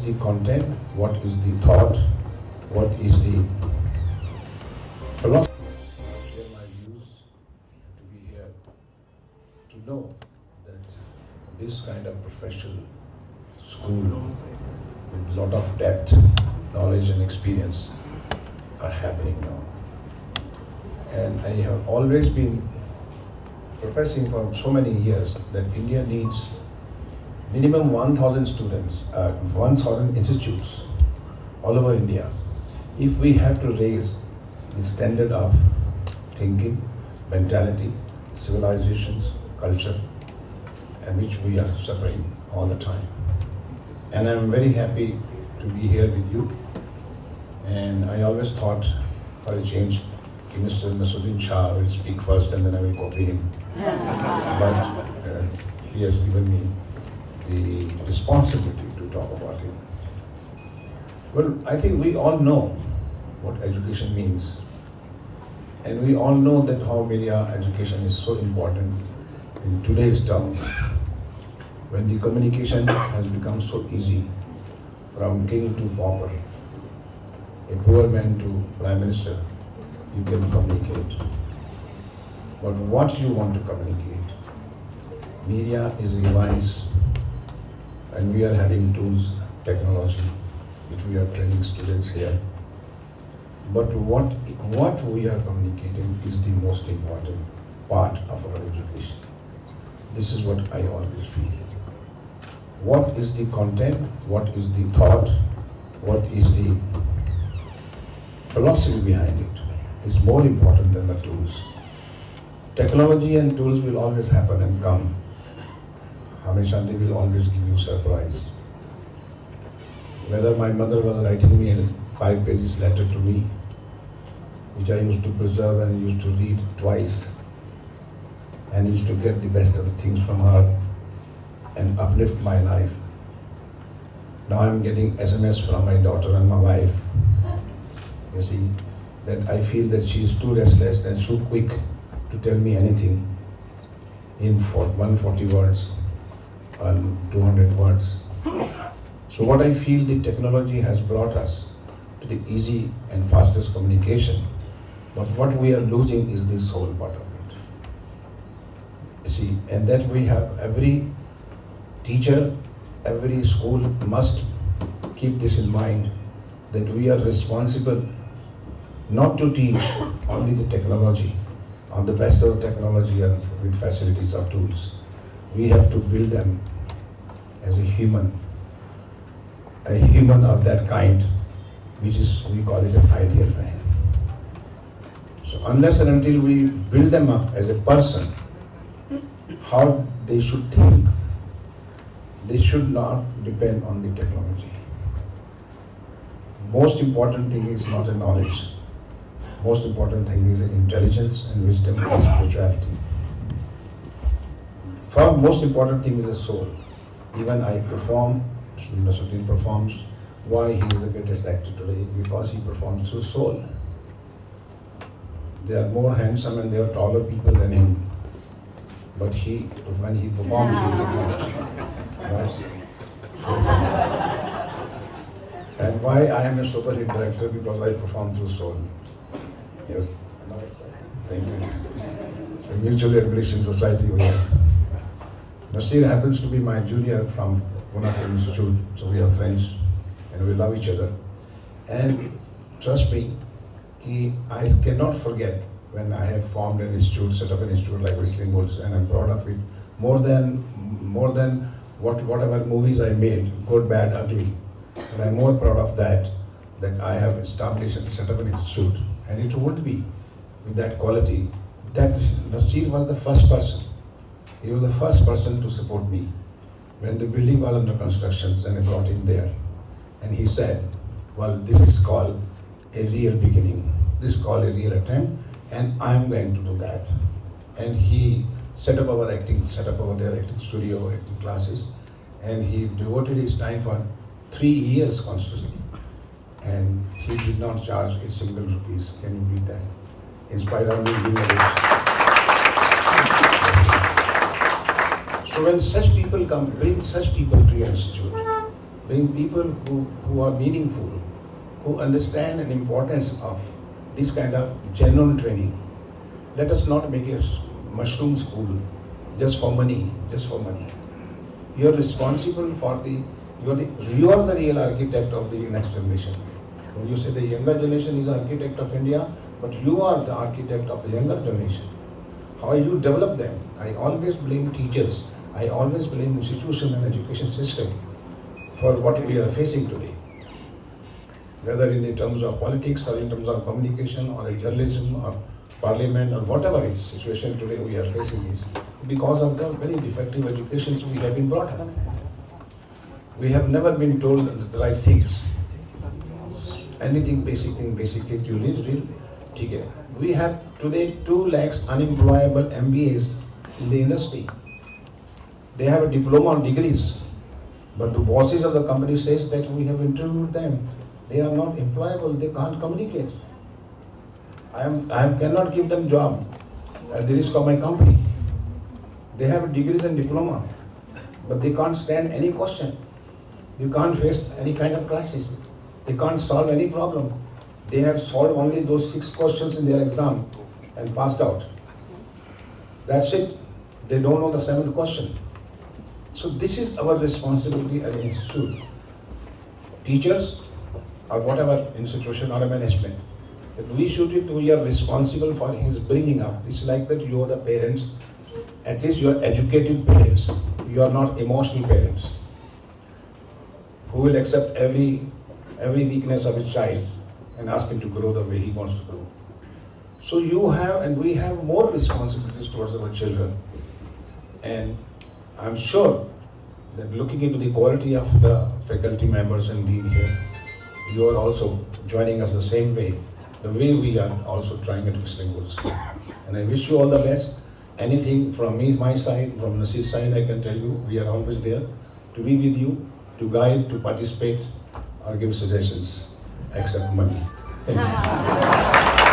the content? What is the thought? What is the philosophy? Share my views, to be here, to know that this kind of professional school with lot of depth, knowledge and experience are happening now. And I have always been professing for so many years that India needs minimum 1,000 students, 1,000 institutes all over India. If we have to raise the standard of thinking, mentality, civilizations, culture, and which we are suffering all the time. And I'm very happy to be here with you. And I always thought, for a change, Mr. Nasuddin Shah will speak first and then I will copy him. But he has given me the responsibility to talk about it. Well, I think we all know what education means. And we all know that how media education is so important in today's terms. When the communication has become so easy, from king to pauper, a poor man to prime minister, you can communicate. But what you want to communicate? Media is a device, and we are having tools, technology, which we are training students here. But what we are communicating is the most important part of our education. This is what I always feel. What is the content? What is the thought? What is the philosophy behind it? Is more important than the tools. Technology and tools will always happen and come. Hamesha, they will always give you surprise. Whether my mother was writing me a 5 pages letter to me, which I used to preserve and used to read twice, and used to get the best of the things from her and uplift my life. Now I'm getting SMS from my daughter and my wife. You see, that I feel that she is too restless and too quick to tell me anything in 140 words and 200 words. So what I feel the technology has brought us to the easy and fastest communication, but what we are losing is this whole part of it. You see, and that we have every teacher, every school must keep this in mind, that we are responsible not to teach only the technology, on the best of technology and with facilities or tools. We have to build them as a human of that kind, which is, we call it an ideal man. So unless and until we build them up as a person, how they should think, they should not depend on the technology. Most important thing is not a knowledge. Most important thing is intelligence and wisdom and spirituality. For most important thing is the soul. Even I perform, Nasuddin performs. Why he is the greatest actor today? Because he performs through soul. They are more handsome and they are taller people than him. But when he performs, he performs. Right? Yes. And why I am a super hit director? Because I perform through soul. Yes. Thank you. It's a mutual admiration society we have. Nasir happens to be my junior from Pune Film Institute, so we are friends and we love each other. And trust me, I cannot forget when I have formed an institute, set up an institute like Whistling Woods, and I'm proud of it. More than whatever movies I made, good, bad, ugly. And I'm more proud of that I have established and set up an institute. And it would be with that quality that Nasir was the first person. He was the first person to support me when the building was under construction, and I brought him there. And he said, well, this is called a real beginning. This is called a real attempt, and I'm going to do that. And he set up our acting, set up our their acting studio, acting classes, and he devoted his time for 3 years constantly. And he did not charge a single rupees. Can you beat that? In spite of me being a So when such people come, bring such people to your institute, bring people who are meaningful, who understand the importance of this kind of genuine training. Let us not make a mushroom school just for money, just for money. You are responsible for you are the real architect of the next generation. When you say the younger generation is the architect of India, but you are the architect of the younger generation. How you develop them? I always blame teachers. I always blame institution and education system for what we are facing today. Whether in terms of politics or in terms of communication or journalism or parliament or whatever is situation today we are facing is because of the very defective educations we have been brought up. We have never been told the right things. Anything basic thing you read. Okay. We have today 2 lakhs unemployable MBAs in the industry. They have a diploma degrees, but the bosses of the company says that we have interviewed them. They are not employable. They can't communicate. I cannot give them job at the risk of my company. They have degrees and diploma, but they can't stand any question. You can't face any kind of crisis. They can't solve any problem. They have solved only those 6 questions in their exam and passed out. That's it. They don't know the 7th question. So this is our responsibility as an institute. Teachers or whatever institution or a management. That we are responsible for his bringing up. It's like that you are the parents. At least you are educated parents. You are not emotional parents who will accept every weakness of his child and ask him to grow the way he wants to grow. So you have and we have more responsibilities towards our children. And I'm sure that looking into the quality of the faculty members and dean here, you are also joining us the same way, the way we are also trying to distinguish. And I wish you all the best. Anything from me, my side, from Nasir's side, I can tell you, we are always there to be with you, to guide, to participate, or give suggestions, except money. Thank you.